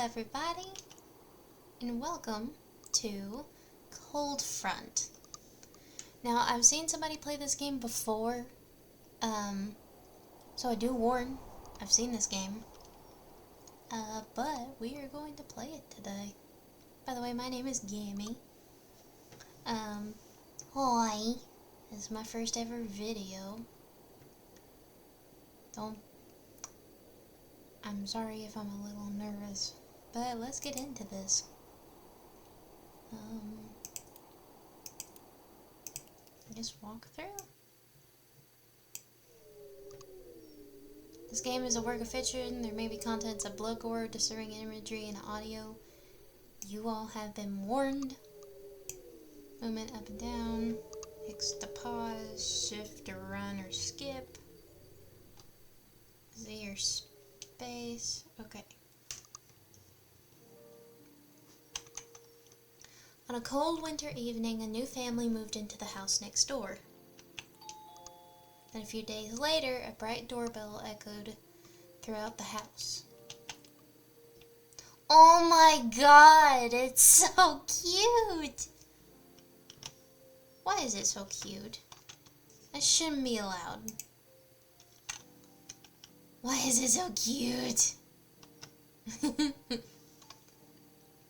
everybody, and welcome to Cold Front. Now, I've seen somebody play this game before, so I do warn, I've seen this game, but we are going to play it today. By the way, my name is Gammy. Hi. This is my first ever video. I'm sorry if I'm a little nervous, but let's get into this. Just walk through. This game is a work of fiction. There may be contents of blood, gore, disturbing imagery, and audio. You all have been warned. Movement up and down. X to pause, shift to run or skip. Z or space. Okay. On a cold winter evening, a new family moved into the house next door. Then a few days later, a bright doorbell echoed throughout the house. Oh my god, it's so cute! Why is it so cute? That shouldn't be allowed. Why is it so cute?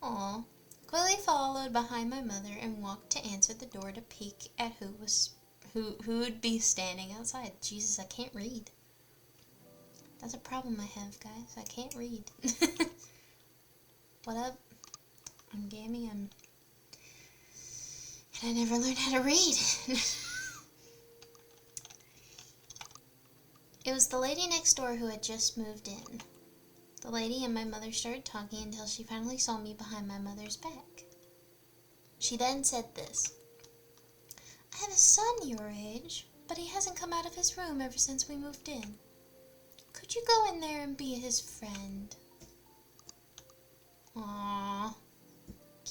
Aw. Quickly followed behind my mother and walked to answer the door to peek at who'd be standing outside. Jesus, I can't read. That's a problem I have, guys. I can't read. What up? I'm Gammy. And I never learned how to read. It was the lady next door who had just moved in. The lady and my mother started talking until she finally saw me behind my mother's back. She then said this. I have a son your age, but he hasn't come out of his room ever since we moved in. Could you go in there and be his friend? Aww.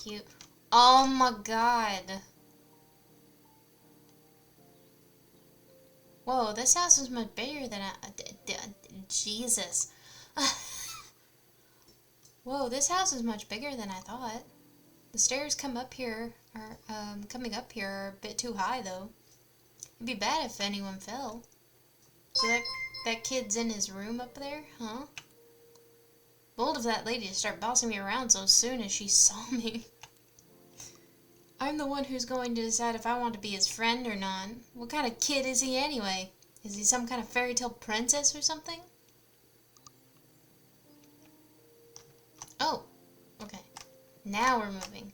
Cute. Oh my god. Whoa, this house is much bigger than Jesus. Whoa, this house is much bigger than I thought. The stairs coming up here are a bit too high, though. It'd be bad if anyone fell. So that kid's in his room up there, huh? Bold of that lady to start bossing me around so soon as she saw me. I'm the one who's going to decide if I want to be his friend or not. What kind of kid is he anyway? Is he some kind of fairy tale princess or something? Oh, okay. Now we're moving.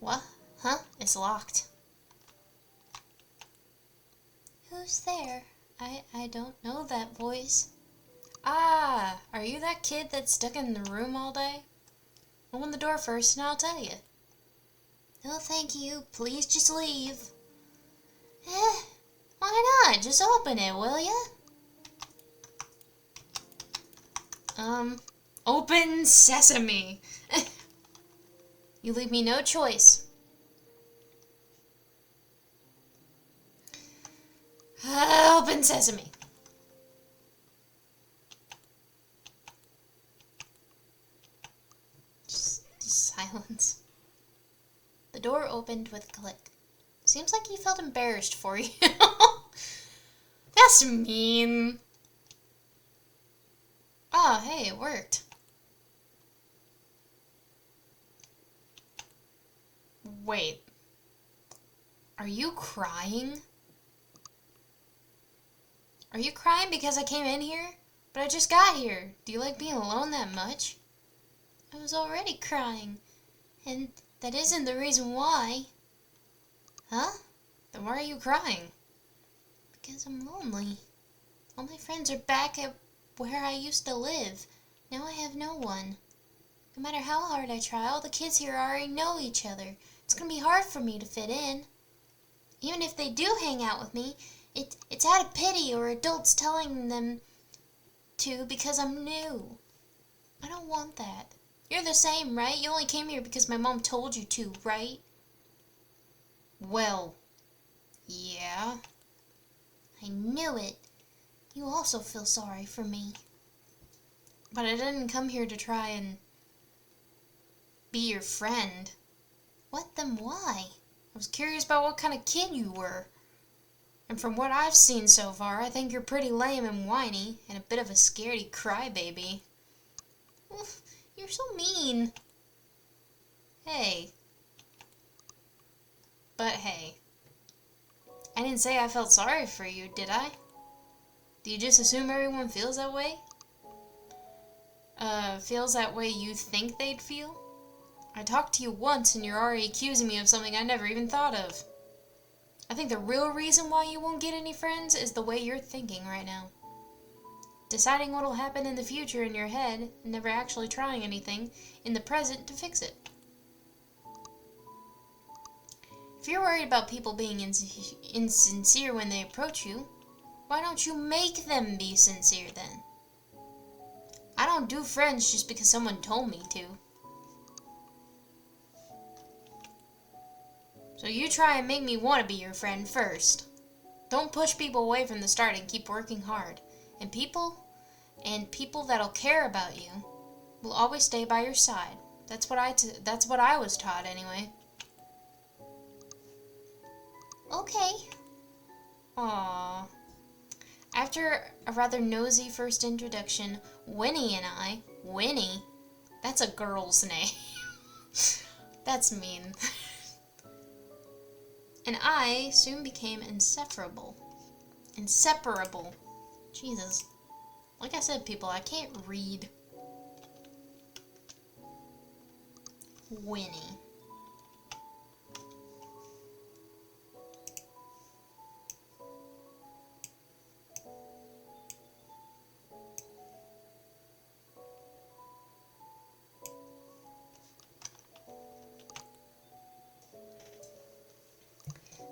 What? Huh? It's locked. Who's there? I don't know that voice. Ah, are you that kid that's stuck in the room all day? Open the door first and I'll tell you. No, thank you. Please just leave. Why not? Just open it, will ya? Open sesame. You leave me no choice. Open sesame. Just silence. The door opened with a click. Seems like he felt embarrassed for you. That's mean. Oh, hey, it worked. Wait. Are you crying? Are you crying because I came in here? But I just got here. Do you like being alone that much? I was already crying. And that isn't the reason why. Huh? Then why are you crying? Because I'm lonely. All my friends are back at where I used to live. Now I have no one. No matter how hard I try, all the kids here already know each other. It's gonna be hard for me to fit in. Even if they do hang out with me, it's out of pity or adults telling them to because I'm new. I don't want that. You're the same, right? You only came here because my mom told you to, right? Well, yeah. I knew it. You also feel sorry for me. But I didn't come here to try and be your friend. What, then why? I was curious about what kind of kid you were. And from what I've seen so far, I think you're pretty lame and whiny, and a bit of a scaredy crybaby. Oof, you're so mean. Hey. But hey. I didn't say I felt sorry for you, did I? Do you just assume everyone feels that way? Feels that way you think they'd feel? I talked to you once and you're already accusing me of something I never even thought of. I think the real reason why you won't get any friends is the way you're thinking right now. Deciding what'll happen in the future in your head and never actually trying anything in the present to fix it. If you're worried about people being insincere when they approach you, why don't you make them be sincere then? I don't do friends just because someone told me to. So you try and make me want to be your friend first. Don't push people away from the start and keep working hard. And people that'll care about you will always stay by your side. That's what I was taught anyway. Okay. Aww. After a rather nosy first introduction, Winnie and I... Winnie? That's a girl's name. That's mean. And I soon became inseparable. Inseparable. Jesus. Like I said, people, I can't read. Winnie.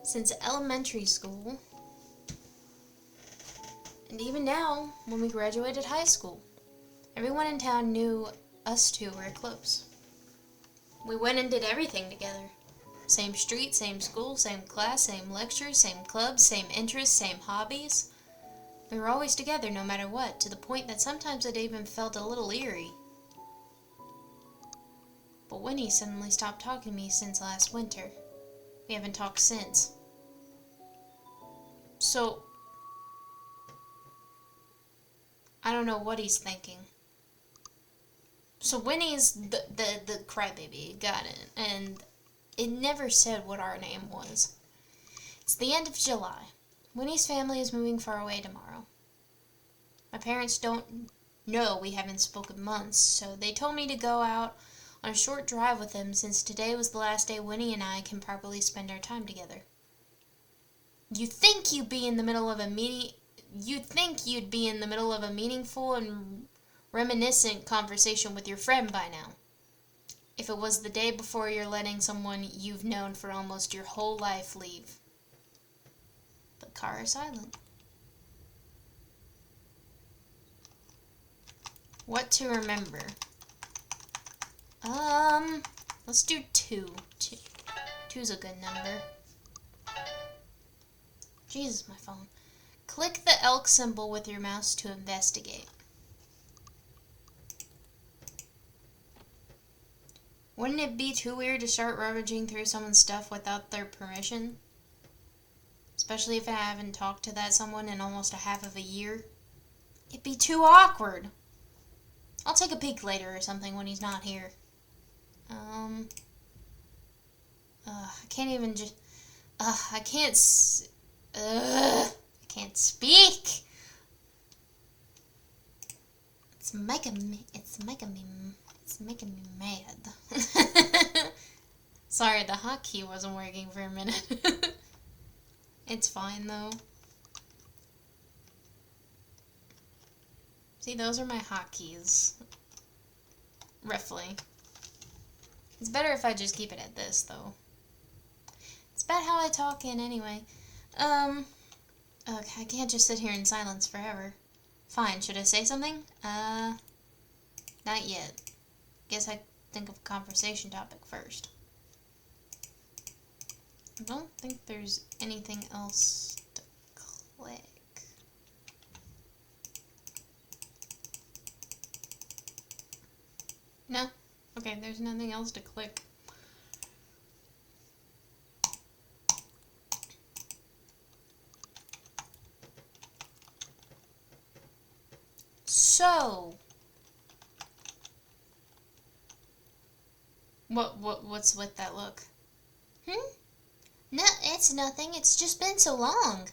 Since elementary school, and even now, when we graduated high school, everyone in town knew us two were close. We went and did everything together. Same street, same school, same class, same lectures, same clubs, same interests, same hobbies. We were always together no matter what, to the point that sometimes it even felt a little eerie. But Winnie suddenly stopped talking to me since last winter. We haven't talked since. So, I don't know what he's thinking. So Winnie's the crybaby, got it. And it never said what our name was. It's the end of July. Winnie's family is moving far away tomorrow. My parents don't know we haven't spoken months, so they told me to go out on a short drive with them since today was the last day Winnie and I can properly spend our time together. You'd think you'd be in the middle of a meaningful and reminiscent conversation with your friend by now. If it was the day before you're letting someone you've known for almost your whole life leave. The car is silent. What to remember? Let's do 2. 2's a good number. Jesus, my phone. Click the elk symbol with your mouse to investigate. Wouldn't it be too weird to start rummaging through someone's stuff without their permission? Especially if I haven't talked to that someone in almost a half of a year? It'd be too awkward. I'll take a peek later or something when he's not here. I can't even just... I can't speak. It's making me mad. Sorry, the hotkey wasn't working for a minute. It's fine though. See, those are my hotkeys. Roughly. It's better if I just keep it at this though. It's about how I talk in anyway. Okay, I can't just sit here in silence forever. Fine, should I say something? Not yet. Guess I think of a conversation topic first. I don't think there's anything else to click. No? Okay, there's nothing else to click. So, what's with that look? No, it's nothing. It's just been so long.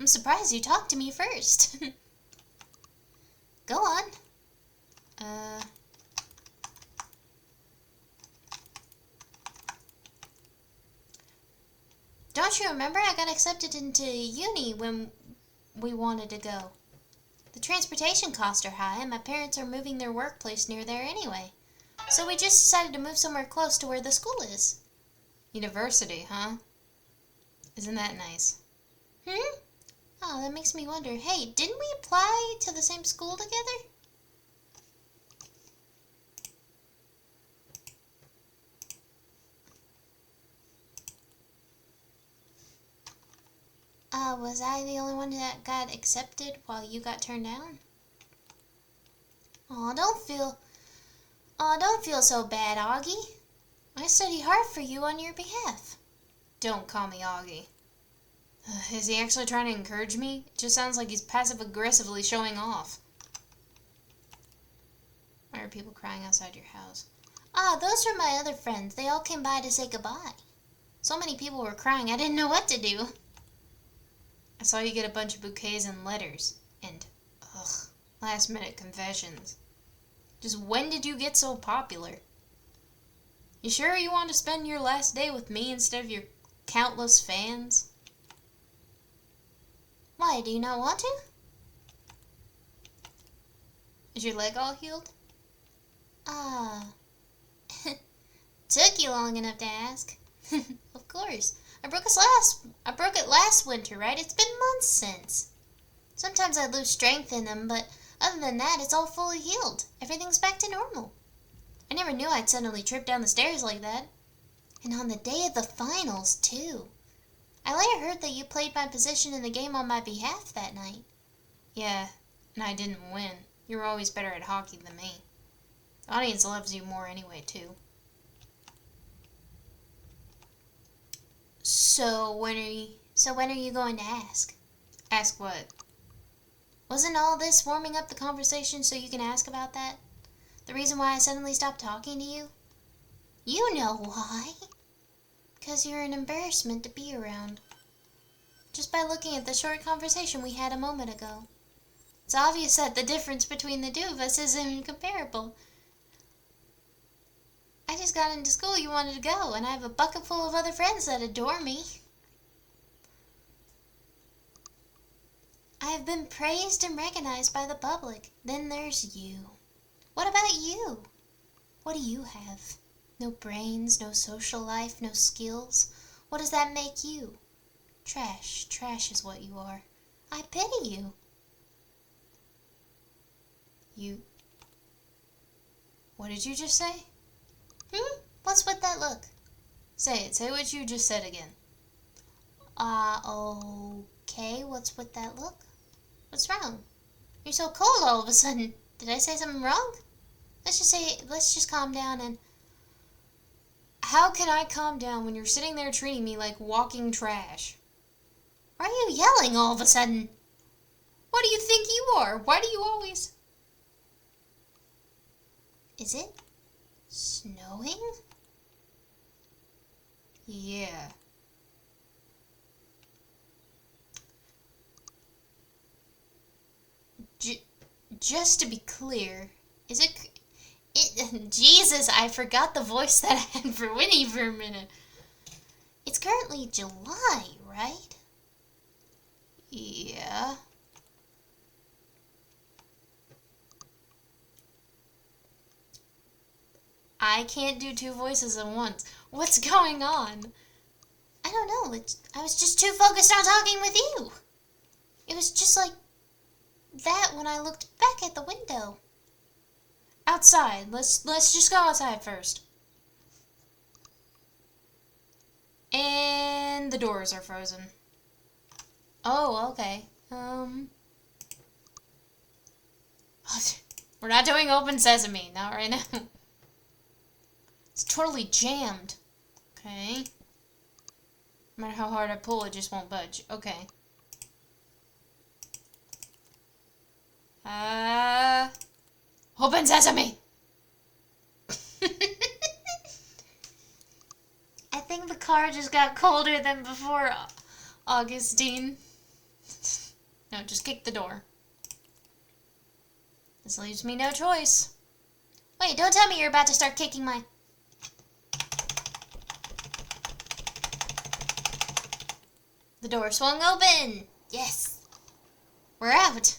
I'm surprised you talked to me first. Go on. Don't you remember I got accepted into uni when we wanted to go? The transportation costs are high, and my parents are moving their workplace near there anyway. So we just decided to move somewhere close to where the school is. University, huh? Isn't that nice? Oh, that makes me wonder. Hey, didn't we apply to the same school together? Was I the only one that got accepted while you got turned down? Aw, don't feel so bad, Augie. I study hard for you on your behalf. Don't call me Augie. Is he actually trying to encourage me? It just sounds like he's passive-aggressively showing off. Why are people crying outside your house? Those are my other friends. They all came by to say goodbye. So many people were crying, I didn't know what to do. I saw you get a bunch of bouquets and letters. And, last-minute confessions. Just when did you get so popular? You sure you want to spend your last day with me instead of your countless fans? Why, do you not want to? Is your leg all healed? Took you long enough to ask. Of course. I broke it last winter, right? It's been months since. Sometimes I lose strength in them, but other than that, it's all fully healed. Everything's back to normal. I never knew I'd suddenly trip down the stairs like that. And on the day of the finals, too. I later heard that you played my position in the game on my behalf that night. Yeah, and I didn't win. You were always better at hockey than me. The audience loves you more anyway, too. So when are you going to ask? Ask what? Wasn't all this warming up the conversation so you can ask about that? The reason why I suddenly stopped talking to you? You know why. Because you're an embarrassment to be around. Just by looking at the short conversation we had a moment ago. It's obvious that the difference between the two of us is incomparable. I just got into school you wanted to go, and I have a bucket full of other friends that adore me. I have been praised and recognized by the public. Then there's you. What about you? What do you have? No brains, no social life, no skills. What does that make you? Trash. Trash is what you are. I pity you. What did you just say? What's with that look? Say it. Say what you just said again. Okay. What's with that look? What's wrong? You're so cold all of a sudden. Did I say something wrong? Let's just calm down and... How can I calm down when you're sitting there treating me like walking trash? Why are you yelling all of a sudden? What do you think you are? Why do you always... Is it snowing? Yeah. Just to be clear, is it... Jesus, I forgot the voice that I had for Winnie for a minute. It's currently July, right? Yeah. I can't do two voices at once. What's going on? I don't know. I was just too focused on talking with you. It was just like that when I looked back at the window. Outside. Let's just go outside first. And the doors are frozen. Oh, okay. We're not doing open sesame, not right now. It's totally jammed. Okay. No matter how hard I pull, it just won't budge. Okay. Open sesame! I think the car just got colder than before, Augustine. No, just kick the door. This leaves me no choice. Wait, don't tell me you're about to start kicking my... The door swung open! Yes! We're out!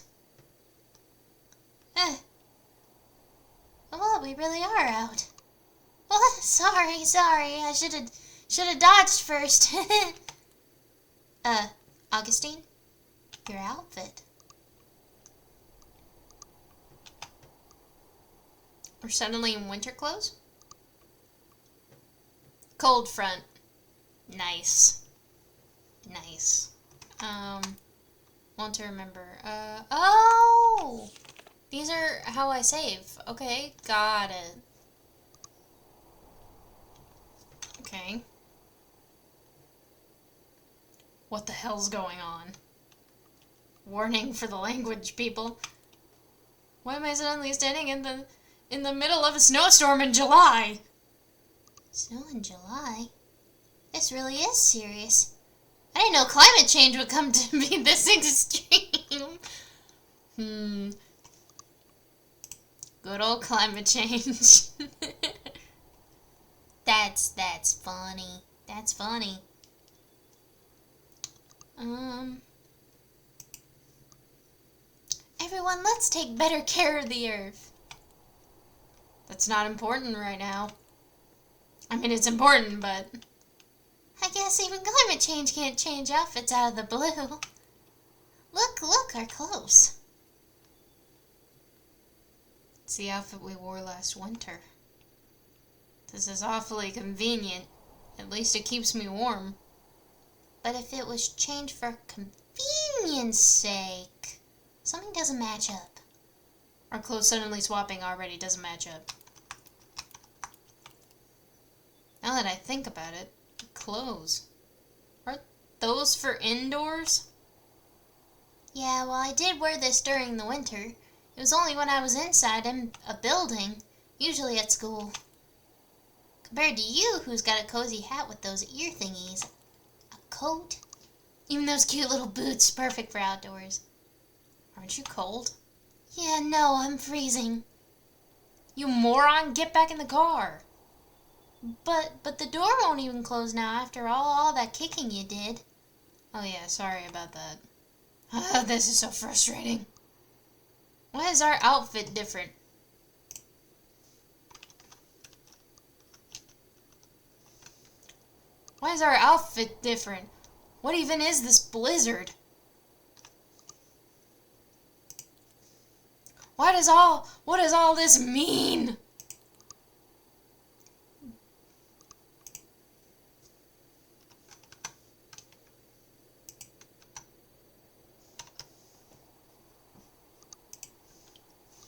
Well, we really are out. Well, sorry. I should have dodged first. Augustine? Your outfit. We're suddenly in winter clothes? Cold front. Nice. Want to remember. Oh! These are how I save. Okay, got it. Okay. What the hell's going on? Warning for the language, people. Why am I suddenly standing in the middle of a snowstorm in July? Snow in July? This really is serious. I didn't know climate change would come to be this extreme. Good old climate change. That's funny. That's funny. Everyone, let's take better care of the earth. That's not important right now. I mean, it's important, but... I guess even climate change can't change outfits out of the blue. Look, our clothes. It's the outfit we wore last winter. This is awfully convenient. At least it keeps me warm. But if it was changed for convenience sake, something doesn't match up. Our clothes suddenly swapping already doesn't match up. Now that I think about it, clothes. Aren't those for indoors? Yeah, well, I did wear this during the winter. It was only when I was inside in a building, usually at school. Compared to you, who's got a cozy hat with those ear thingies. A coat. Even those cute little boots, perfect for outdoors. Aren't you cold? Yeah, no, I'm freezing. You moron, get back in the car. But the door won't even close now after all that kicking you did. Oh yeah, sorry about that. This is so frustrating. Why is our outfit different? Why is our outfit different? What even is this blizzard? What does all this mean?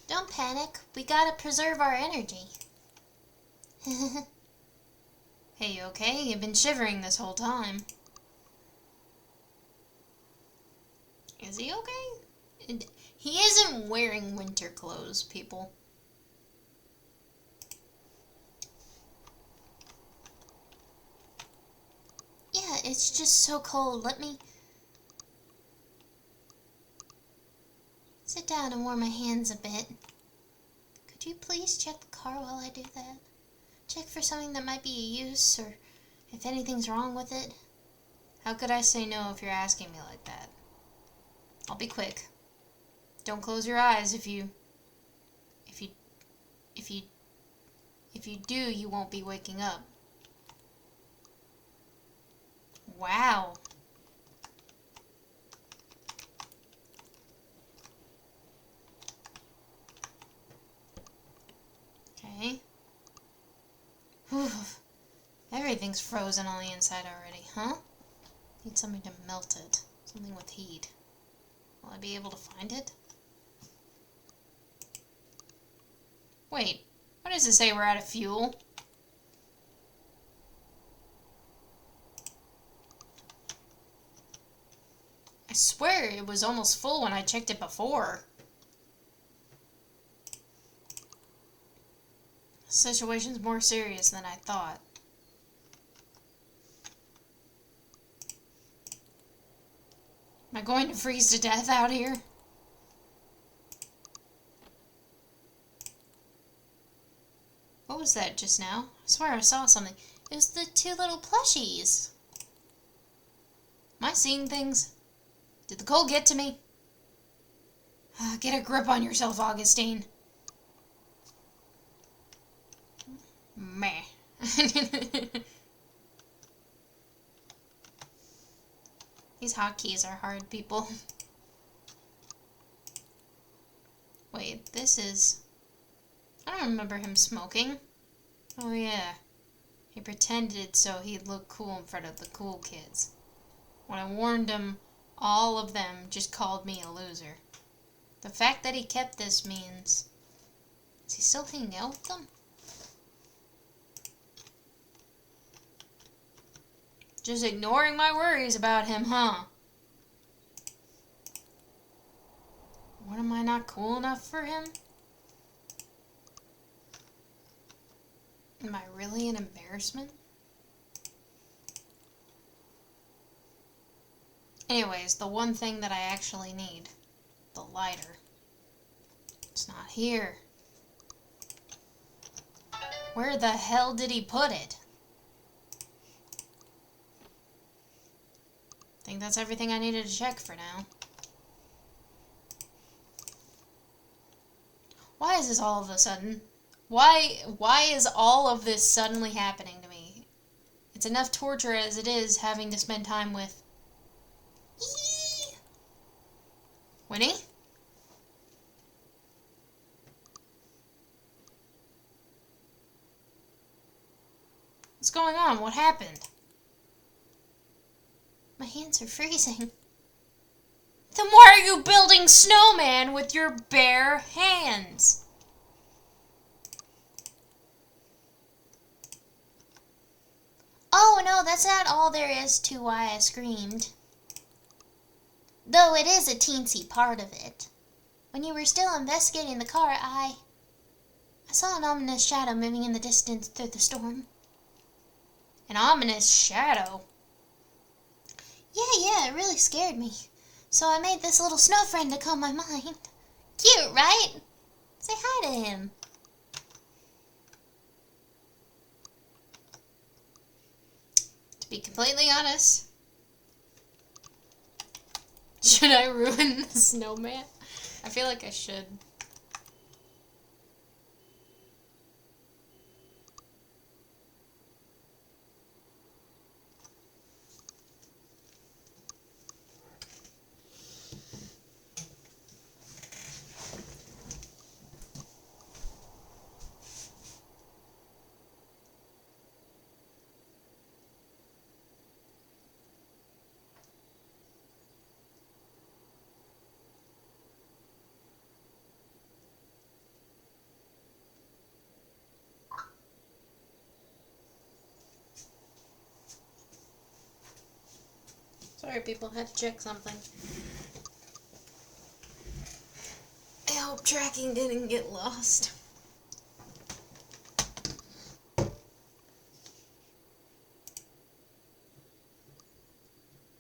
Don't panic. We gotta preserve our energy. Hey, you okay? You've been shivering this whole time. Is he okay? He isn't wearing winter clothes, people. Yeah, it's just so cold. Let me sit down and warm my hands a bit. Could you please check the car while I do that? Check for something that might be a use, or if anything's wrong with it. How could I say no if you're asking me like that? I'll be quick. Don't close your eyes if you do, you won't be waking up. Wow. Okay. Whew. Everything's frozen on the inside already, huh? Need something to melt it. Something with heat. Will I be able to find it? Wait, what does it say we're out of fuel? I swear it was almost full when I checked it before. The situation's more serious than I thought. Am I going to freeze to death out here? What was that just now? I swear I saw something. It was the two little plushies. Am I seeing things? Did the cold get to me? Get a grip on yourself, Augustine. Meh. These hotkeys are hard, people. Wait, this is... I don't remember him smoking. Oh yeah. He pretended so he'd look cool in front of the cool kids. When I warned him, all of them just called me a loser. The fact that he kept this means... Is he still hanging out with them? Just ignoring my worries about him, huh? What, am I not cool enough for him? Am I really an embarrassment? Anyways, the one thing that I actually need. The lighter. It's not here. Where the hell did he put it? I think that's everything I needed to check for now. Why is this all of a sudden? Why is all of this suddenly happening to me? It's enough torture as it is having to spend time with... Eee! Winnie? What's going on? What happened? My hands are freezing. Then why are you building snowman with your bare hands? Oh no, that's not all there is to why I screamed. Though it is a teensy part of it. When you were still investigating the car, I saw an ominous shadow moving in the distance through the storm. An ominous shadow? Yeah, it really scared me. So I made this little snow friend to calm my mind. Cute, right? Say hi to him. To be completely honest, should I ruin the snowman? I feel like I should. Sorry, people, had to check something. I hope tracking didn't get lost.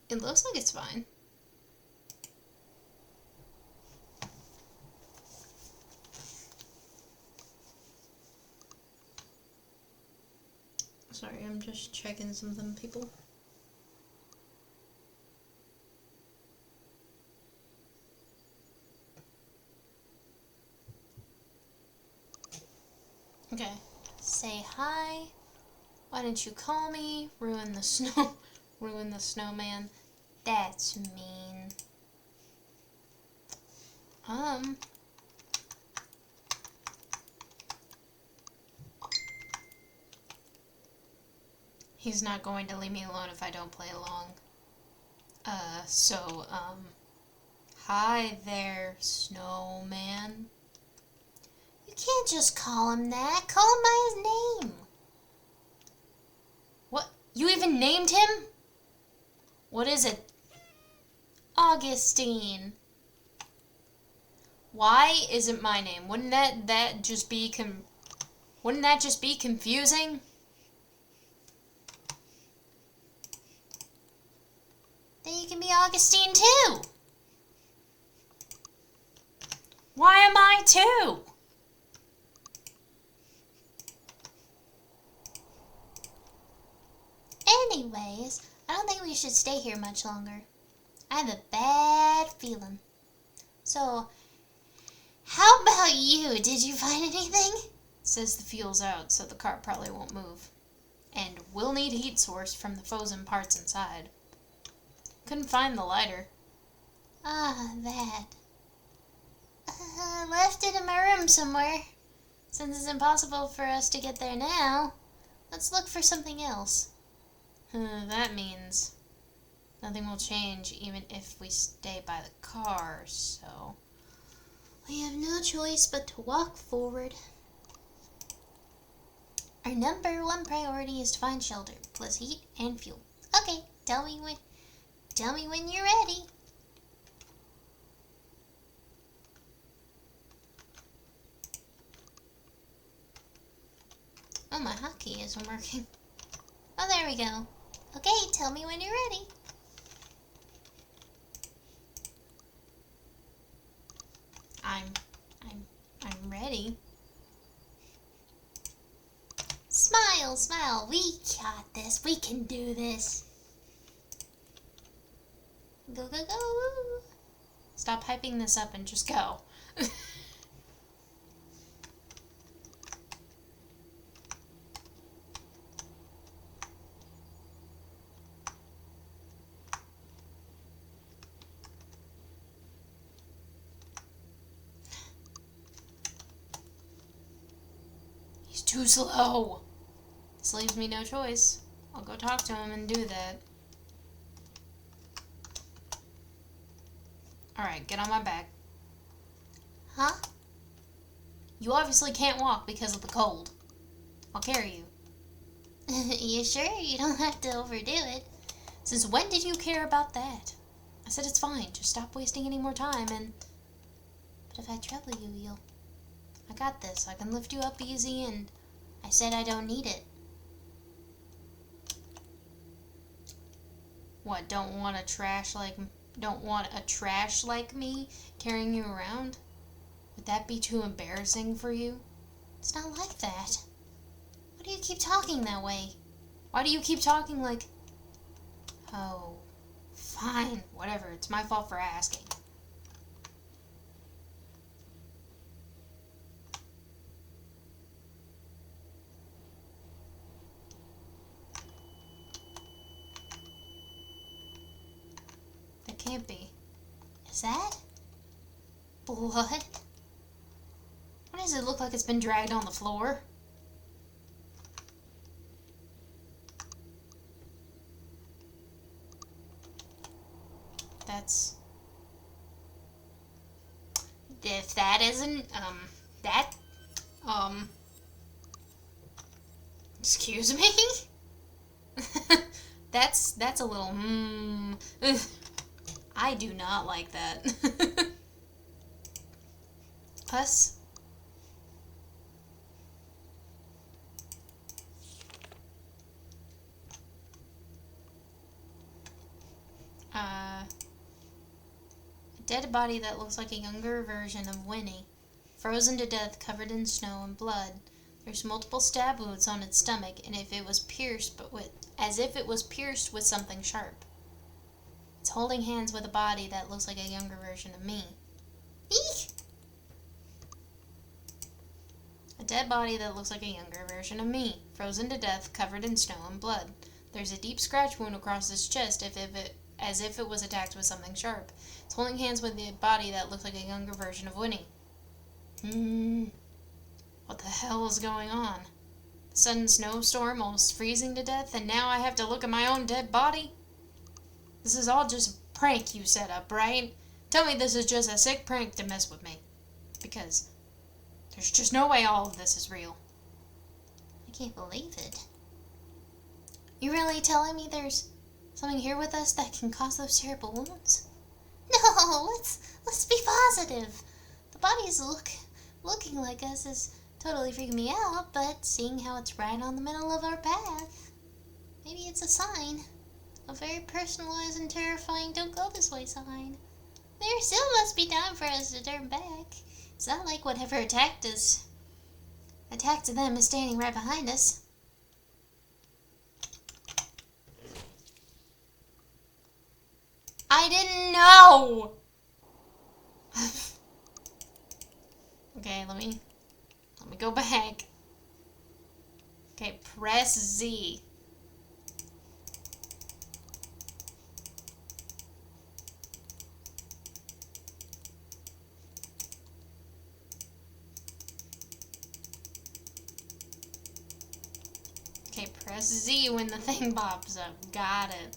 It looks like it's fine. Sorry, I'm just checking something, people. Okay. Say hi. Why didn't you call me? Ruin the snowman. That's mean. He's not going to leave me alone if I don't play along. Hi there, Snowman. You can't just call him that. Call him by his name. What? You even named him? What is it? Augustine. Why isn't my name? Wouldn't that just be confusing? Then you can be Augustine too. Why am I too? Anyways, I don't think we should stay here much longer. I have a bad feeling. So, how about you? Did you find anything? Says the fuel's out, so the car probably won't move. And we'll need heat source from the frozen parts inside. Couldn't find the lighter. Ah, that. Left it in my room somewhere. Since it's impossible for us to get there now, let's look for something else. That means nothing will change even if we stay by the car, so we have no choice but to walk forward. Our number one priority is to find shelter, plus heat and fuel. Okay, tell me when you're ready. Oh, my hotkey isn't working. Oh, there we go. Okay, tell me when you're ready. I'm ready. Smile, smile. We got this. We can do this. Go, go, go. Stop hyping this up and just go. He's too slow. This leaves me no choice. I'll go talk to him and do that. Alright, get on my back. Huh? You obviously can't walk because of the cold. I'll carry you. You sure? You don't have to overdo it. Since when did you care about that? I said it's fine. Just stop wasting any more time and... But if I trouble you, you'll... I got this. I can lift you up easy and... I said I don't need it. What, don't want a trash like me carrying you around? Would that be too embarrassing for you? It's not like that. Why do you keep talking that way? Why do you keep talking like... Oh, fine, whatever. It's my fault for asking. That can't be. Is that blood? Why does it look like it's been dragged on the floor? That's... If that isn't, excuse me? That's a little, I do not like that. Us? A dead body that looks like a younger version of Winnie, frozen to death, covered in snow and blood. There's multiple stab wounds on its stomach, and as if it was pierced with something sharp. It's holding hands with a body that looks like a younger version of me. Eek! A dead body that looks like a younger version of me, frozen to death, covered in snow and blood. There's a deep scratch wound across its chest, as if it was attacked with something sharp. It's holding hands with a body that looks like a younger version of Winnie. What the hell is going on? sudden snowstorm, almost freezing to death, and now I have to look at my own dead body? This is all just a prank you set up, right? Tell me this is just a sick prank to mess with me. Because there's just no way all of this is real. I can't believe it. You really telling me there's something here with us that can cause those terrible wounds? No, let's be positive. The bodies looking like us is totally freaking me out, but seeing how it's right on the middle of our path, maybe it's a sign. A very personalized and terrifying don't go this way sign. There still must be time for us to turn back. It's not like whatever attacked them is standing right behind us. I didn't know! Okay, let me go back. Okay, press Z. Okay, press Z when the thing pops up. Got it.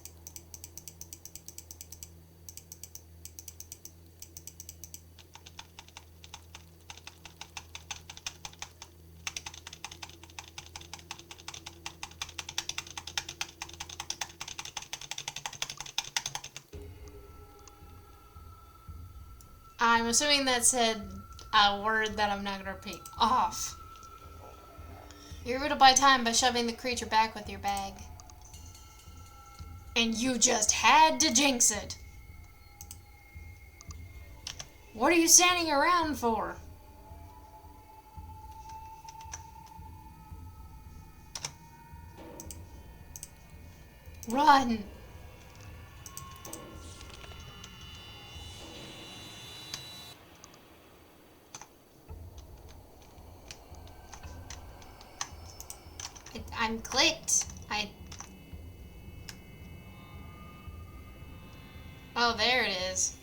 I'm assuming that said a word that I'm not going to repeat. Off. You're able to buy time by shoving the creature back with your bag. And you just had to jinx it. What are you standing around for? Run. I'm clicked. Oh, there it is.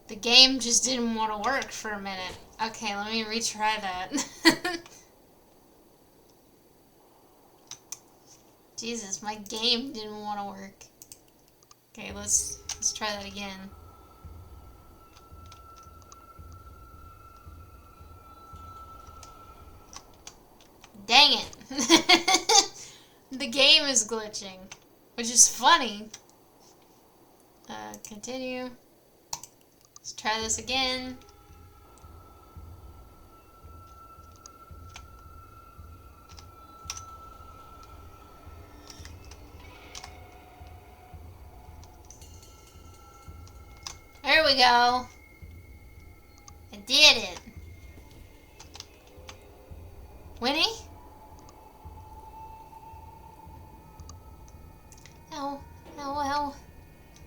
The game just didn't want to work for a minute. Okay, let me retry that. Jesus, my game didn't want to work. Okay, let's try that again. Dang it. The game is glitching, which is funny. Continue. Let's try this again. There we go. I did it. Winnie? Oh, well.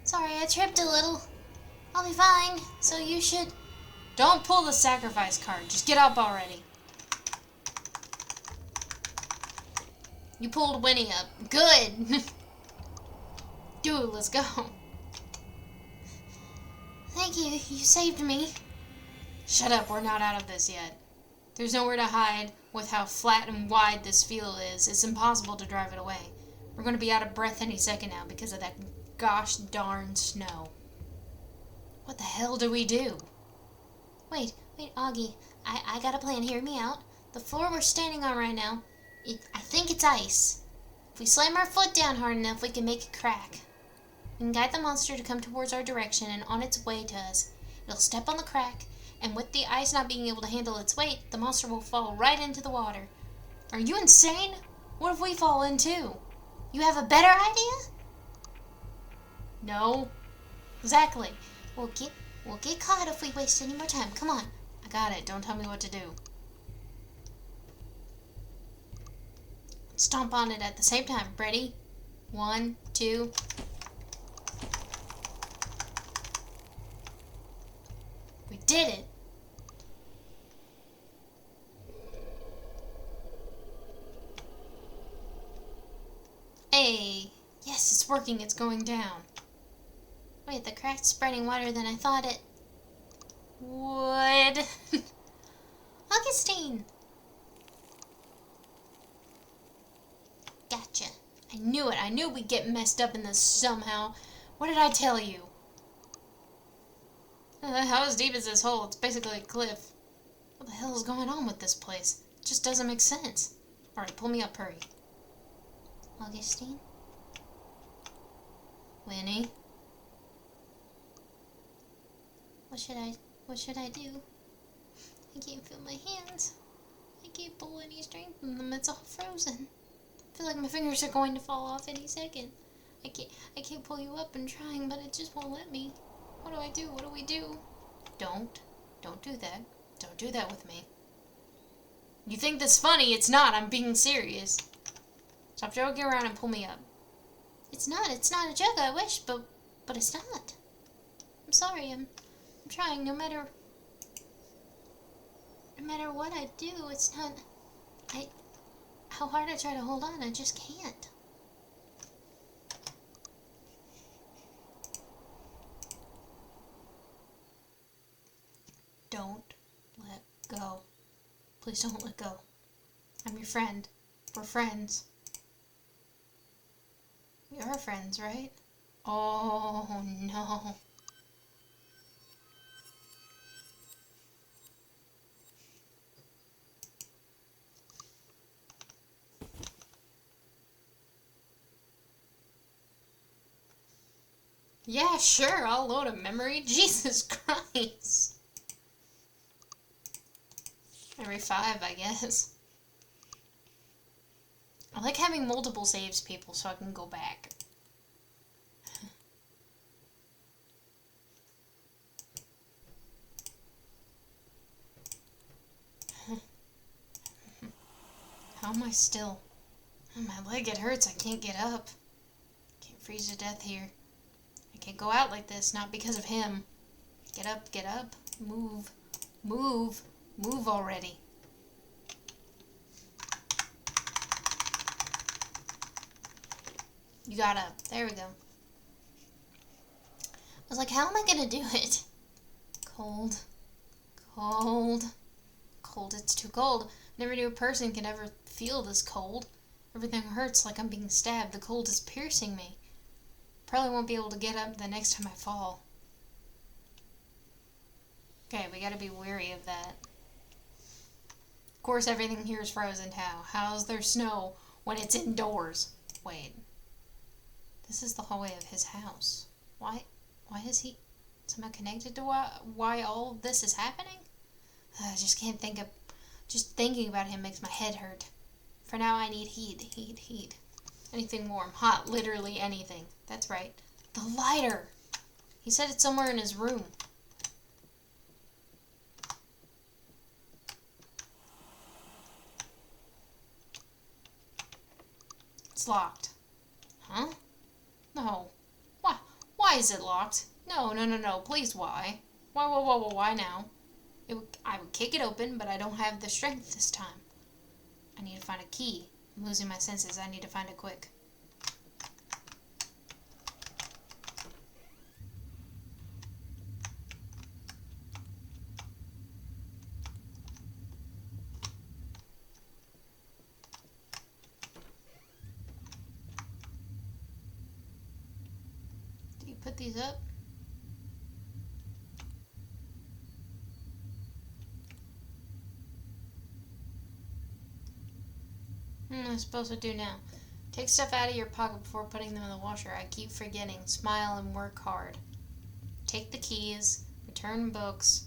Sorry, I tripped a little. I'll be fine, so you should... Don't pull the sacrifice card. Just get up already. You pulled Winnie up. Good! Dude, let's go. Thank you, you saved me. Shut up, we're not out of this yet. There's nowhere to hide. With how flat and wide this field is, it's impossible to drive it away. We're going to be out of breath any second now because of that gosh darn snow. What the hell do we do? Wait, Augie. I got a plan. Hear me out. The floor we're standing on right now, I think it's ice. If we slam our foot down hard enough, we can make it crack. We can guide the monster to come towards our direction, and on its way to us, it'll step on the crack, and with the ice not being able to handle its weight, the monster will fall right into the water. Are you insane? What if we fall in too? You have a better idea? No. Exactly. We'll get caught if we waste any more time. Come on. I got it. Don't tell me what to do. Stomp on it at the same time. Ready? 1, 2. We did it. Hey. Yes, it's working. It's going down. Wait, the crack's spreading wider than I thought it would. Augustine! I knew it. I knew we'd get messed up in this somehow. What did I tell you? How deep is this hole? It's basically a cliff. What the hell is going on with this place? It just doesn't make sense. Alright, pull me up, hurry. Augustine? Winnie? What should I do? I can't feel my hands. I can't pull any strength in them. It's all frozen. I feel like my fingers are going to fall off any second. I can't pull you up. I'm trying, but it just won't let me. What do I do? What do we do? Don't do that. Don't do that with me. You think that's funny? It's not. I'm being serious. Stop joking around and pull me up. It's not a joke. I wish, but it's not. I'm sorry. I'm trying. No matter what I do, it's not. How hard I try to hold on, I just can't. Don't let go. Please don't let go. I'm your friend. We're friends. We are friends, right? Oh, no. Yeah, sure, I'll load a memory. Jesus Christ. Every 5, I guess. I like having multiple saves, people, so I can go back. How am I still? Oh, my leg, it hurts. I can't get up. Can't freeze to death here. I can't go out like this, not because of him. Get up, get up. Move. Move. Move already. You got up. There we go. I was like, how am I gonna do it? Cold. Cold. Cold. It's too cold. Never knew a person could ever feel this cold. Everything hurts like I'm being stabbed. The cold is piercing me. Probably won't be able to get up the next time I fall. Okay, we gotta be wary of that. Of course, everything here is frozen. How's there snow when it's indoors? Wait. This is the hallway of his house. Why is he somehow connected to why all of this is happening? I just can't think of... Just thinking about him makes my head hurt. For now, I need heat. Anything warm. Hot. Literally anything. That's right. The lighter! He said it's somewhere in his room. It's locked. Huh? No. Why is it locked? No. Please, why? Why now? I would kick it open, but I don't have the strength this time. I need to find a key. I'm losing my senses. I need to find it quick. Did you put these up? What am I supposed to do now? Take stuff out of your pocket before putting them in the washer. I keep forgetting. Smile and work hard. Take the keys. Return books.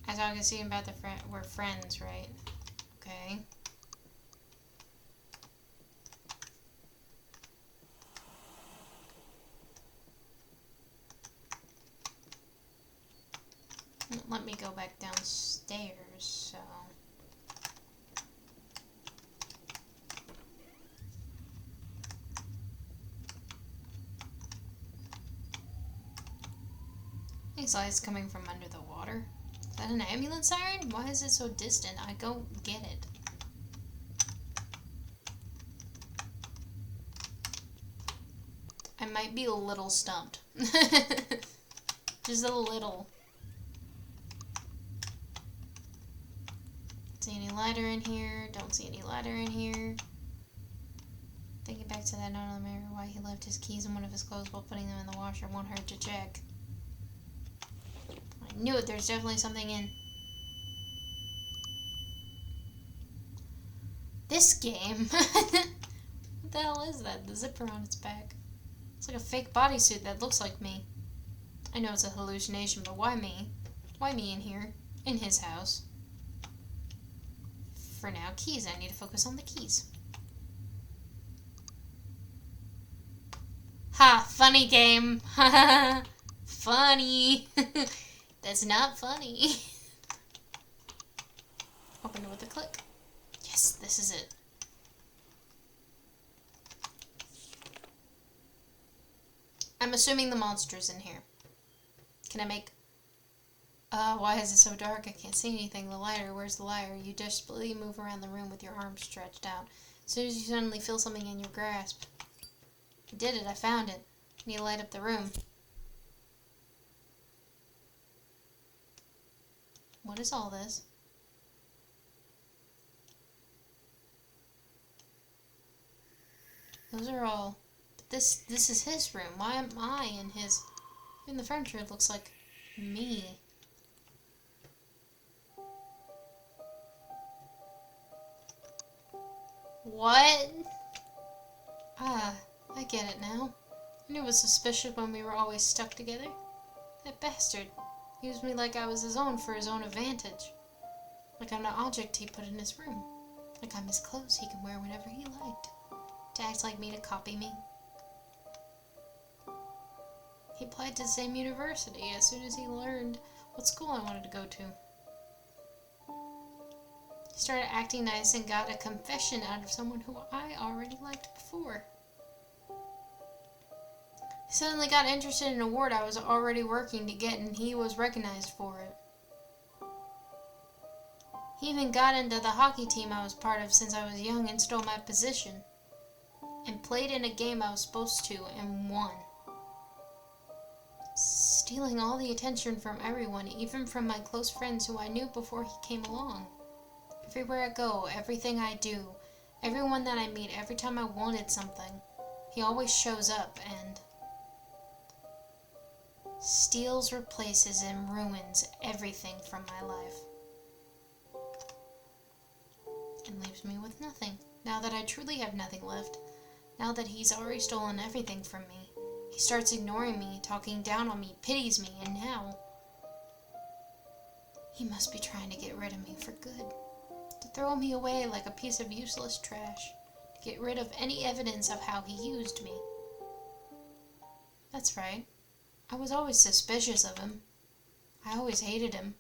I thought I could see about the we're friends, right? Okay. Let me go back downstairs, so... These lights coming from under the water. Is that an ambulance siren? Why is it so distant? I don't get it. I might be a little stumped. Just a little. See any lighter in here? Don't see any lighter in here. Thinking back to that note on the mirror, why he left his keys in one of his clothes while putting them in the washer won't hurt to check. I knew it, there's definitely something in this game. What the hell is that? The zipper on its back. It's like a fake bodysuit that looks like me. I know it's a hallucination, but why me? Why me in here? In his house? For now, keys. I need to focus on the keys. Ha! Funny game! Ha! Funny! That's not funny. Open it with a click. Yes, this is it. I'm assuming the monster's in here. Can I make... why is it so dark? I can't see anything. The lighter. Where's the lighter? You desperately move around the room with your arms stretched out. As soon as you suddenly feel something in your grasp. I did it. I found it. I need to light up the room. What is all this? Those are all... This is his room. Why am I in his... In the furniture it looks like me. What? Ah, I get it now. I knew it was suspicious when we were always stuck together. That bastard used me like I was his own for his own advantage. Like I'm an object he put in his room. Like I'm his clothes he can wear whenever he liked. To act like me, to copy me. He applied to the same university as soon as he learned what school I wanted to go to. He started acting nice and got a confession out of someone who I already liked before. He suddenly got interested in an award I was already working to get, and he was recognized for it. He even got into the hockey team I was part of since I was young and stole my position. And played in a game I was supposed to and won. Stealing all the attention from everyone, even from my close friends who I knew before he came along. Everywhere I go, everything I do, everyone that I meet, every time I wanted something, he always shows up and steals, replaces, and ruins everything from my life. And leaves me with nothing. Now that I truly have nothing left, now that he's already stolen everything from me, he starts ignoring me, talking down on me, pities me, and now he must be trying to get rid of me for good. To throw me away like a piece of useless trash. To get rid of any evidence of how he used me. That's right. I was always suspicious of him. I always hated him.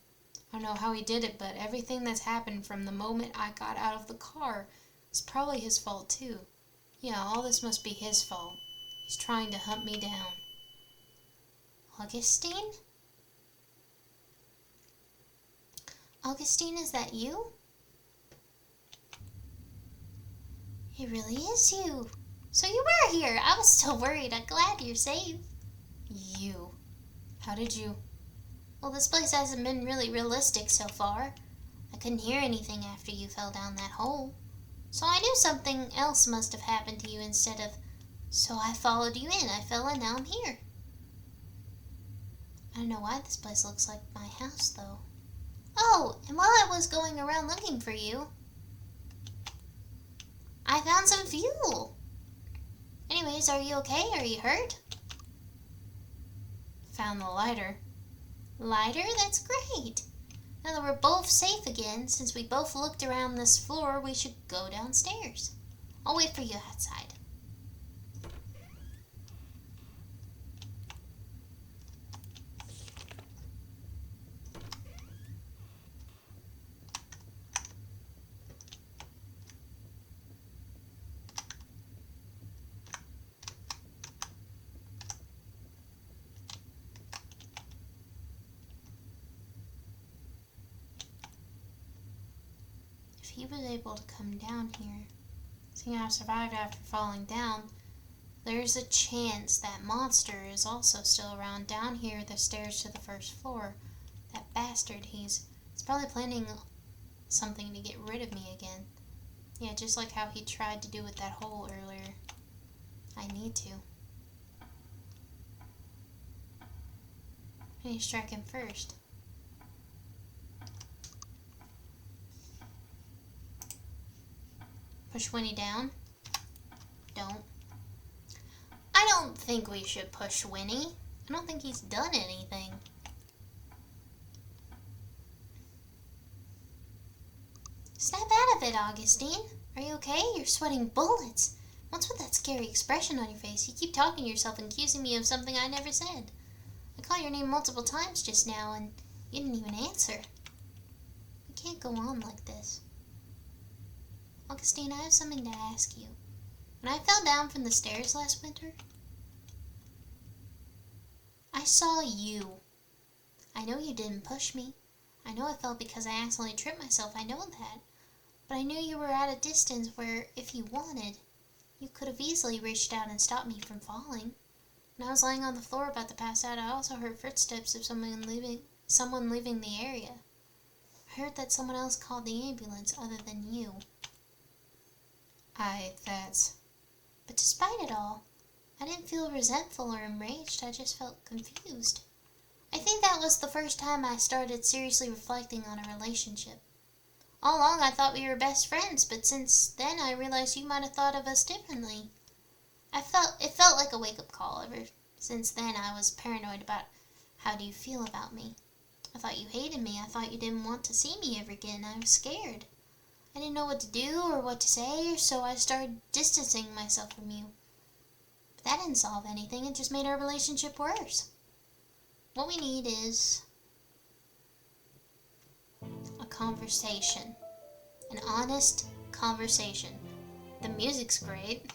I don't know how he did it, but everything that's happened from the moment I got out of the car is probably his fault too. Yeah, all this must be his fault. He's trying to hunt me down. Augustine? Augustine, is that you? It really is you. So you were here. I was so worried. I'm glad you're safe. You. How did you... Well, this place hasn't been really realistic so far. I couldn't hear anything after you fell down that hole. So I knew something else must have happened to you instead of... So I followed you in. I fell and now I'm here. I don't know why this place looks like my house, though. Oh, and while I was going around looking for you, I found some fuel. Anyways, are you okay? Are you hurt? Found the lighter. Lighter? That's great. Now that we're both safe again, since we both looked around this floor, we should go downstairs. I'll wait for you outside. If he was able to come down here, seeing I survived after falling down, there's a chance that monster is also still around down here, the stairs to the first floor. That bastard, he's probably planning something to get rid of me again. Yeah, just like how he tried to do with that hole earlier. I need to. I need to strike him first. Push Winnie down. Don't. I don't think we should push Winnie. I don't think he's done anything. Snap out of it, Augustine. Are you okay? You're sweating bullets. What's with that scary expression on your face? You keep talking to yourself and accusing me of something I never said. I called your name multiple times just now and you didn't even answer. We can't go on like this. Augustine, I have something to ask you. When I fell down from the stairs last winter, I saw you. I know you didn't push me. I know I fell because I accidentally tripped myself. I know that. But I knew you were at a distance where, if you wanted, you could have easily reached out and stopped me from falling. When I was lying on the floor about to pass out, I also heard footsteps of someone leaving the area. I heard that someone else called the ambulance other than you. But despite it all, I didn't feel resentful or enraged. I just felt confused. I think that was the first time I started seriously reflecting on a relationship. All along I thought we were best friends, but since then I realized you might have thought of us differently. It felt like a wake-up call. Ever since then I was paranoid about how do you feel about me. I thought you hated me. I thought you didn't want to see me ever again. I was scared. I didn't know what to do or what to say, so I started distancing myself from you. But that didn't solve anything. It just made our relationship worse. What we need is a conversation. An honest conversation. The music's great.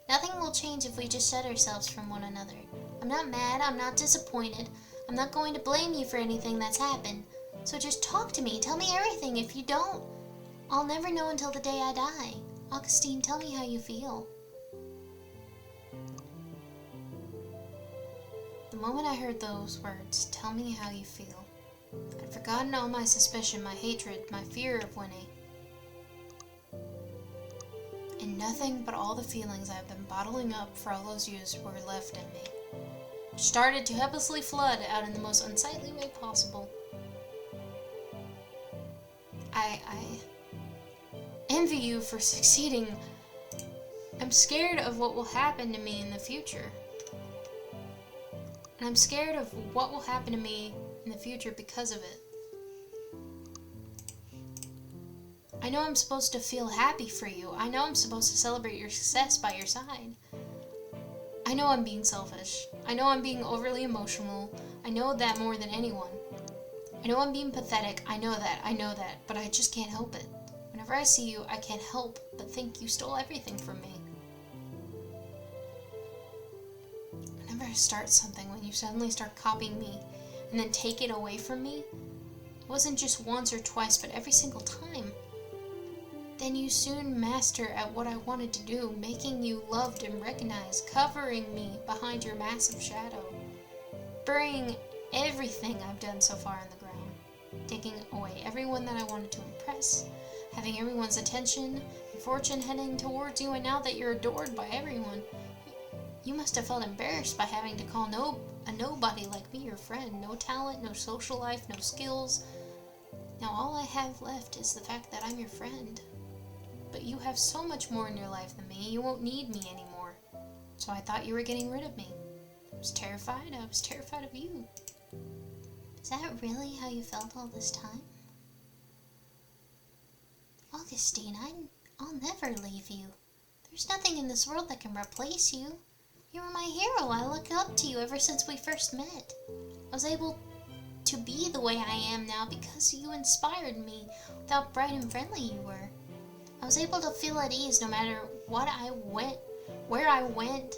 Nothing will change if we just shut ourselves from one another. I'm not mad. I'm not disappointed. I'm not going to blame you for anything that's happened. So just talk to me. Tell me everything. If you don't, I'll never know until the day I die. Augustine, tell me how you feel. The moment I heard those words, tell me how you feel, I'd forgotten all my suspicion, my hatred, my fear of Winnie. And nothing but all the feelings I've been bottling up for all those years were left in me. Which started to helplessly flood out in the most unsightly way possible. I envy you for succeeding. I'm scared of what will happen to me in the future. And I'm scared of what will happen to me in the future because of it. I know I'm supposed to feel happy for you. I know I'm supposed to celebrate your success by your side. I know I'm being selfish. I know I'm being overly emotional. I know that more than anyone. I know I'm being pathetic. I know that, but I just can't help it. Whenever I see you, I can't help but think you stole everything from me. Whenever I start something, when you suddenly start copying me and then take it away from me, it wasn't just once or twice, but every single time. Then you soon master at what I wanted to do, making you loved and recognized, covering me behind your massive shadow, burying everything I've done so far in the ground, taking away everyone that I wanted to impress, having everyone's attention and fortune heading towards you, and now that you're adored by everyone, you must have felt embarrassed by having to call a nobody like me your friend. No talent, no social life, no skills. Now all I have left is the fact that I'm your friend. But you have so much more in your life than me. You won't need me anymore. So I thought you were getting rid of me. I was terrified. I was terrified of you. Is that really how you felt all this time? Augustine, I'll never leave you. There's nothing in this world that can replace you. You were my hero. I look up to you ever since we first met. I was able to be the way I am now because you inspired me with how bright and friendly you were. I was able to feel at ease no matter what I went, where I went,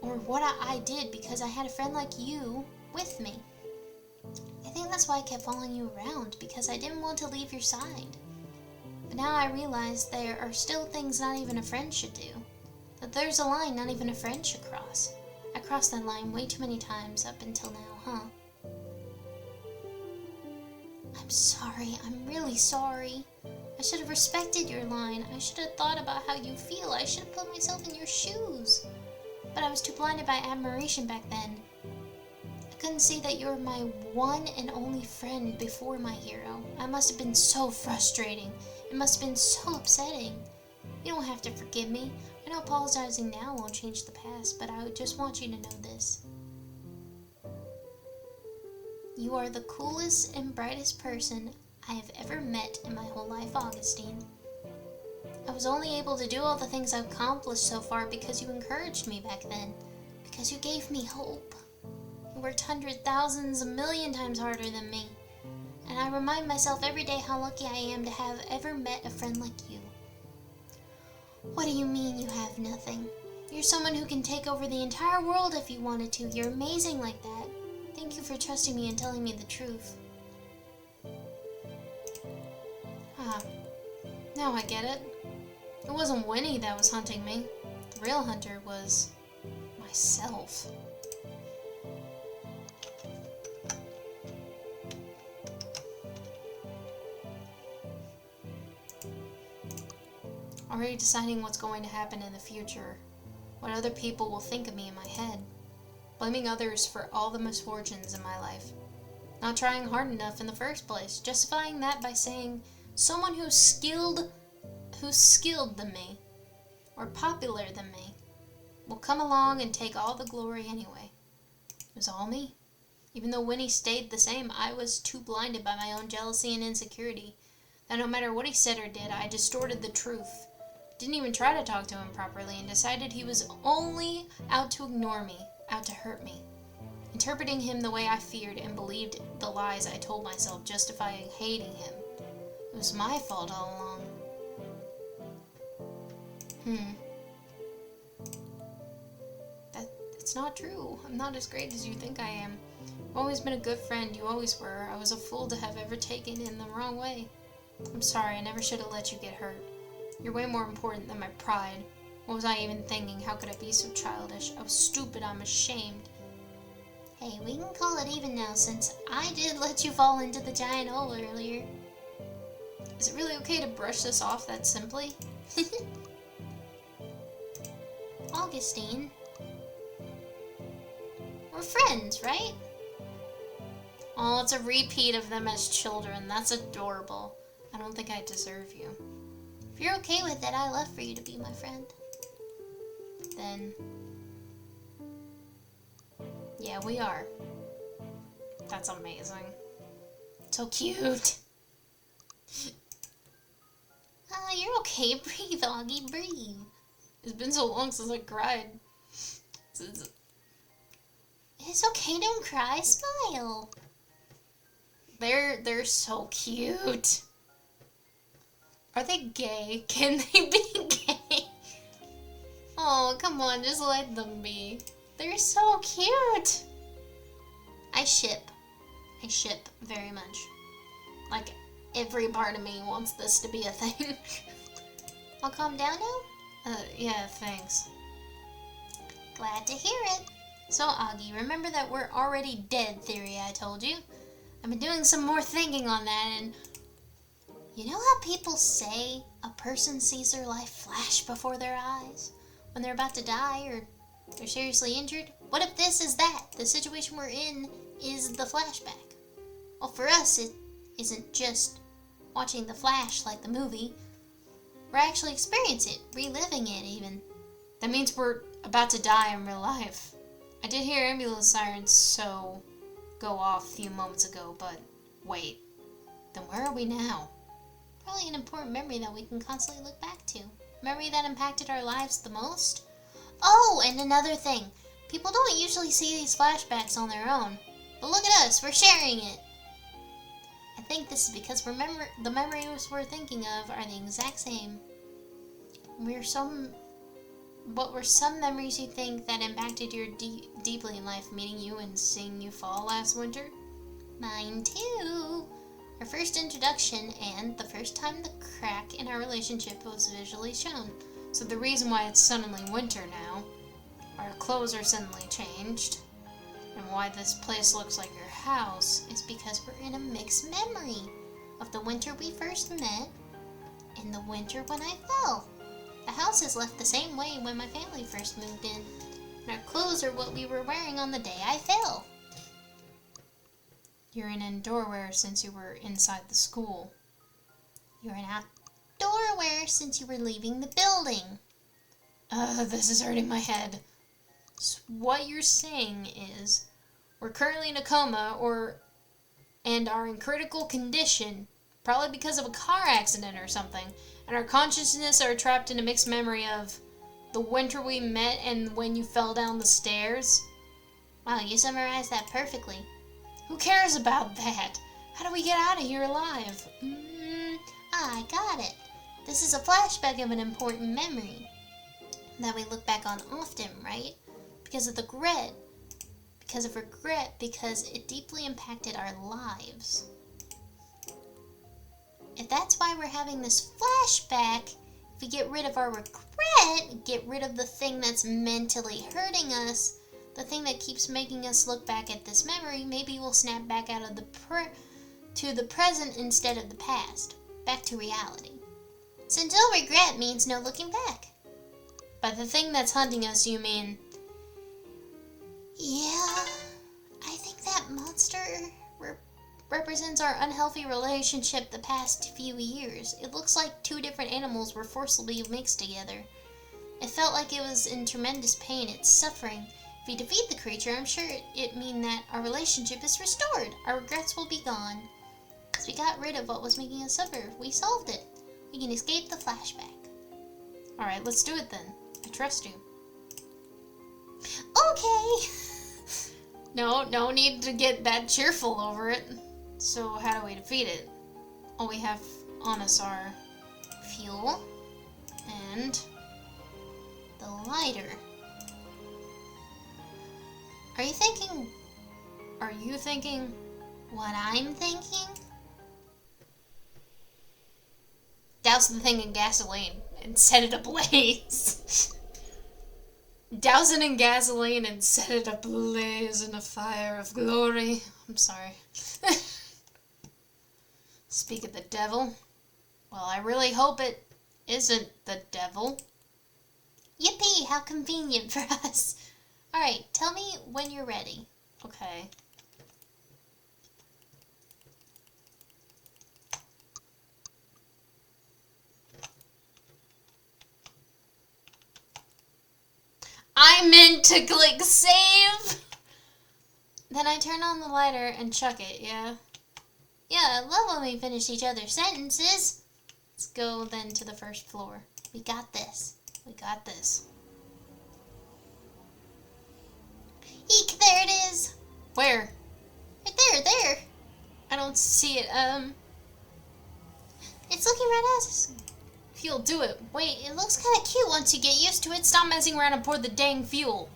or what I did because I had a friend like you with me. I think that's why I kept following you around, because I didn't want to leave your side. But now I realize there are still things not even a friend should do. That there's a line not even a friend should cross. I crossed that line way too many times up until now, huh? I'm sorry. I'm really sorry. I should have respected your line. I should have thought about how you feel. I should have put myself in your shoes. But I was too blinded by admiration back then. I couldn't see that you were my one and only friend before my hero. I must have been so frustrating. It must have been so upsetting. You don't have to forgive me. I know apologizing now won't change the past, but I just want you to know this. You are the coolest and brightest person I have ever met in my whole life, Augustine. I was only able to do all the things I've accomplished so far because you encouraged me back then, because you gave me hope. You worked hundreds, thousands, a million times harder than me, and I remind myself every day how lucky I am to have ever met a friend like you. What do you mean you have nothing? You're someone who can take over the entire world if you wanted to. You're amazing like that. Thank you for trusting me and telling me the truth. Ah, now I get it. It wasn't Winnie that was hunting me. The real hunter was myself. Already deciding what's going to happen in the future, what other people will think of me in my head, blaming others for all the misfortunes in my life, not trying hard enough in the first place, justifying that by saying someone who's skilled than me, or popular than me, will come along and take all the glory anyway. It was all me. Even though Winnie stayed the same, I was too blinded by my own jealousy and insecurity that no matter what he said or did, I distorted the truth. Didn't even try to talk to him properly and decided he was only out to ignore me, out to hurt me. Interpreting him the way I feared and believed the lies I told myself, justifying hating him. It was my fault all along. It's not true. I'm not as great as you think I am. I've always been a good friend. You always were. I was a fool to have ever taken it in the wrong way. I'm sorry. I never should have let you get hurt. You're way more important than my pride. What was I even thinking? How could I be so childish? I was stupid. I'm ashamed. Hey, we can call it even now since I did let you fall into the giant hole earlier. Is it really okay to brush this off that simply? Augustine. We're friends, right? Oh, it's a repeat of them as children. That's adorable. I don't think I deserve you. If you're okay with it, I'd love for you to be my friend. Then... yeah, we are. That's amazing. So cute. You're okay. Breathe, Augie, breathe. It's been so long since I cried. It's okay, don't cry, smile. They're so cute. Are they gay? Can they be gay? Oh, come on, just let them be. They're so cute. I ship very much. Like, every part of me wants this to be a thing. I'll calm down now? Yeah, thanks. Glad to hear it. So, Augie, remember that we're already dead theory I told you? I've been doing some more thinking on that, and you know how people say a person sees their life flash before their eyes when they're about to die or they're seriously injured? What if this is that? The situation we're in is the flashback. Well, for us, it isn't just watching the flash like the movie. We're actually experiencing it, reliving it even. That means we're about to die in real life. I did hear ambulance sirens go off a few moments ago, but wait, then where are we now? Probably an important memory that we can constantly look back to. Memory that impacted our lives the most? Oh, and another thing. People don't usually see these flashbacks on their own. But look at us, we're sharing it. I think this is because the memories we're thinking of are the exact same. What were some memories you think that impacted you deeply in life, meeting you and seeing you fall last winter? Mine too. Our first introduction and the first time the crack in our relationship was visually shown. So the reason why it's suddenly winter now, our clothes are suddenly changed, and why this place looks like your house is because we're in a mixed memory of the winter we first met in the winter when I fell. The house is left the same way when my family first moved in, and our clothes are what we were wearing on the day I fell. You're an indoor wearer since you were inside the school. You're an outdoor wearer since you were leaving the building. This is hurting my head. So what you're saying is, we're currently in a coma and are in critical condition, probably because of a car accident or something, and our consciousness are trapped in a mixed memory of the winter we met and when you fell down the stairs. Wow, you summarized that perfectly. Who cares about that? How do we get out of here alive? I got it. This is a flashback of an important memory that we look back on often, right? Because of regret, because it deeply impacted our lives. If that's why we're having this flashback, if we get rid of our regret, get rid of the thing that's mentally hurting us, the thing that keeps making us look back at this memory, maybe we'll snap back out of to the present instead of the past, back to reality. Since no regret means no looking back. By the thing that's hunting us, you mean? Yeah, I think that monster represents our unhealthy relationship the past few years. It looks like two different animals were forcibly mixed together. It felt like it was in tremendous pain, it's suffering. If we defeat the creature, I'm sure it mean that our relationship is restored. Our regrets will be gone. Because we got rid of what was making us suffer. We solved it. We can escape the flashback. Alright, let's do it then. I trust you. Okay. No need to get that cheerful over it. So how do we defeat it? All we have on us are fuel and the lighter. Are you thinking what I'm thinking? Douse the thing in gasoline and set it ablaze. Douse it in gasoline and set it ablaze in a fire of glory. I'm sorry. Speak of the devil. Well, I really hope it isn't the devil. Yippee, how convenient for us. Alright, tell me when you're ready. Okay. I meant to click save! Then I turn on the lighter and chuck it, yeah? Yeah, I love when we finish each other's sentences. Let's go then to the first floor. We got this. We got this. Eek, there it is! Where? Right there. I don't see it, It's looking right at us. Fuel, do it. Wait, it looks kind of cute once you get used to it. Stop messing around and pour the dang fuel.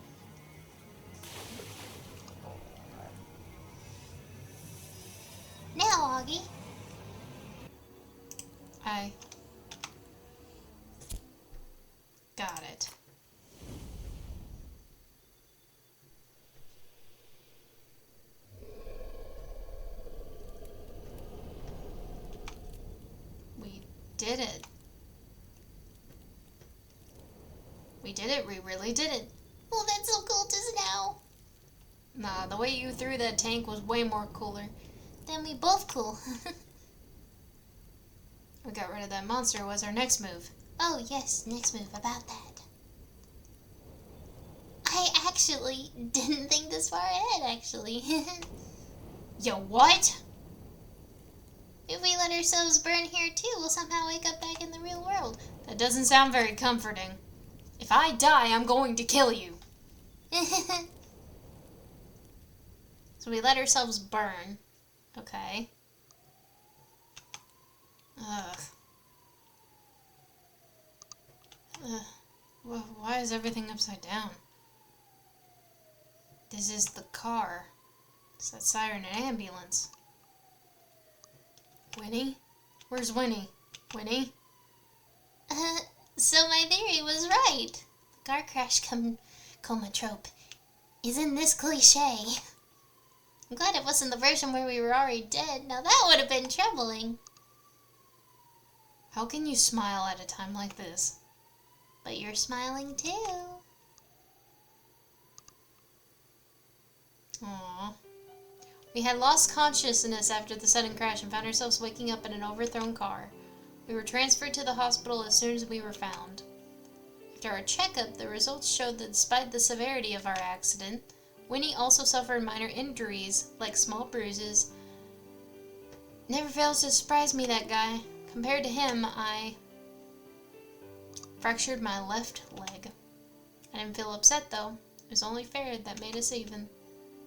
Now, Augie. I got it. We did it. We did it. We really did it. Oh, that's so cool just now. Nah, the way you threw that tank was way more cooler. Then we both cool. We got rid of that monster was our next move. Oh, yes, next move about that. I actually didn't think this far ahead, actually. Yo, what? If we let ourselves burn here too, we'll somehow wake up back in the real world. That doesn't sound very comforting. If I die, I'm going to kill you. So we let ourselves burn. Okay. Ugh. Why is everything upside down? This is the car. It's that siren and ambulance. Winnie? Where's Winnie? Winnie? So my theory was right. The car crash coma trope. Isn't this cliche? I'm glad it wasn't the version where we were already dead. Now that would have been troubling. How can you smile at a time like this? But you're smiling too. Aww. We had lost consciousness after the sudden crash and found ourselves waking up in an overthrown car. We were transferred to the hospital as soon as we were found. After our checkup, the results showed that despite the severity of our accident, Winnie also suffered minor injuries, like small bruises. Never fails to surprise me, that guy. Compared to him, I fractured my left leg. I didn't feel upset, though. It was only fair that made us even.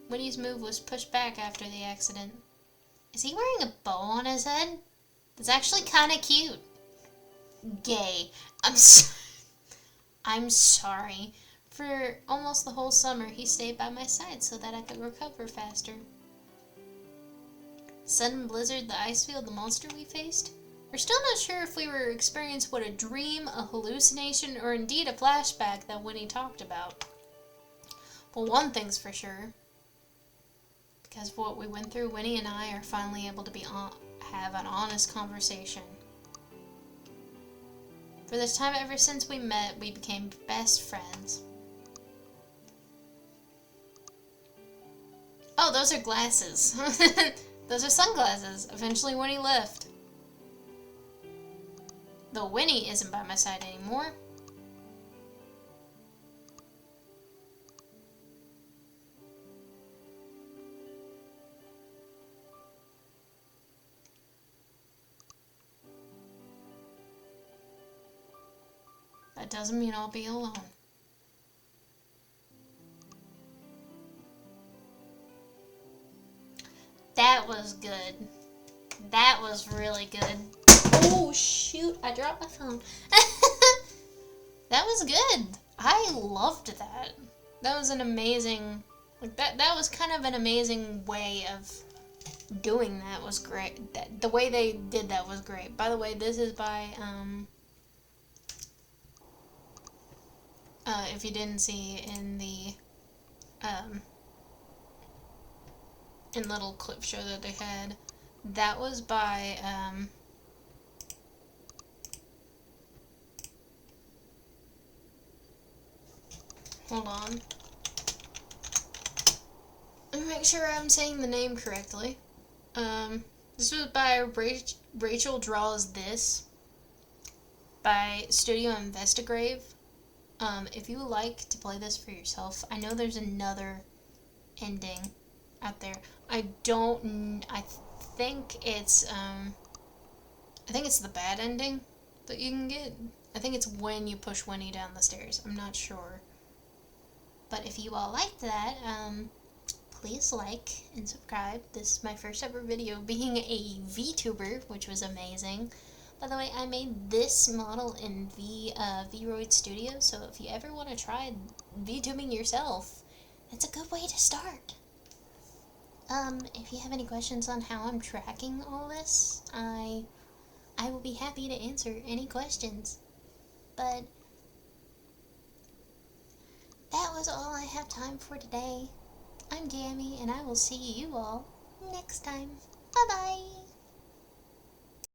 Winnie's move was pushed back after the accident. Is he wearing a bow on his head? That's actually kind of cute. Gay. I'm sorry. For almost the whole summer, he stayed by my side so that I could recover faster. Sudden blizzard, the ice field, the monster we faced? We're still not sure if we were experiencing what a dream, a hallucination, or indeed a flashback that Winnie talked about. Well, one thing's for sure. Because of what we went through, Winnie and I are finally able to have an honest conversation. For this time, ever since we met, we became best friends. Oh, those are glasses. Those are sunglasses. Eventually Winnie left. Though Winnie isn't by my side anymore. That doesn't mean I'll be alone. That was good. That was really good. Oh shoot, I dropped my phone. That was good. I loved that. That was an amazing, like that was kind of an amazing way of doing that. Was great. The way they did that was great. By the way, this is by if you didn't see in the in little clip show that they had, that was by hold on. Let me make sure I'm saying the name correctly. This was by Rachel Draws This by Studio Investigrave. If you would like to play this for yourself, I know there's another ending out there. I think it's the bad ending that you can get. I think it's when you push Winnie down the stairs. I'm not sure. But if you all liked that, please like and subscribe. This is my first ever video being a VTuber, which was amazing. By the way, I made this model in Vroid Studio, so if you ever want to try VTubing yourself, that's a good way to start. If you have any questions on how I'm tracking all this, I will be happy to answer any questions. But that was all I have time for today. I'm Gammy, and I will see you all next time. Bye-bye!